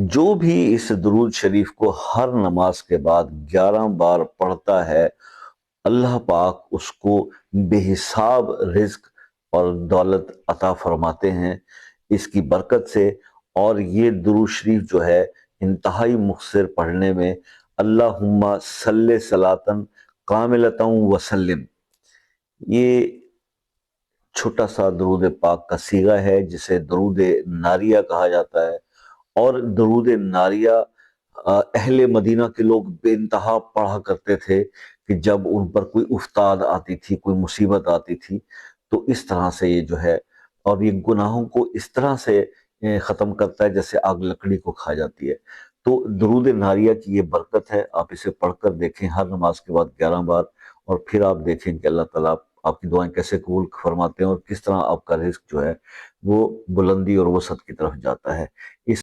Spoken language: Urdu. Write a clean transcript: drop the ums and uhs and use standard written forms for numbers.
جو بھی اس درود شریف کو ہر نماز کے بعد 11 بار پڑھتا ہے، اللہ پاک اس کو بے حساب رزق اور دولت عطا فرماتے ہیں اس کی برکت سے۔ اور یہ درود شریف جو ہے انتہائی مختصر پڑھنے میں، اللہم صلی صلاۃً کاملۃً وسلم، یہ چھوٹا سا درود پاک کا صیغہ ہے جسے درود ناریہ کہا جاتا ہے۔ اور درود ناریہ اہل مدینہ کے لوگ بے انتہا پڑھا کرتے تھے کہ جب ان پر کوئی افتاد آتی تھی، کوئی مصیبت آتی تھی، تو اس طرح سے یہ جو ہے، اور یہ گناہوں کو اس طرح سے ختم کرتا ہے جیسے آگ لکڑی کو کھا جاتی ہے۔ تو درود ناریہ کی یہ برکت ہے، آپ اسے پڑھ کر دیکھیں ہر نماز کے بعد 11 بار، اور پھر آپ دیکھیں کہ اللہ تعالیٰ آپ کی دعائیں کیسے قبول فرماتے ہیں اور کس طرح آپ کا رزق جو ہے وہ بلندی اور وسعت کی طرف جاتا ہے۔ اس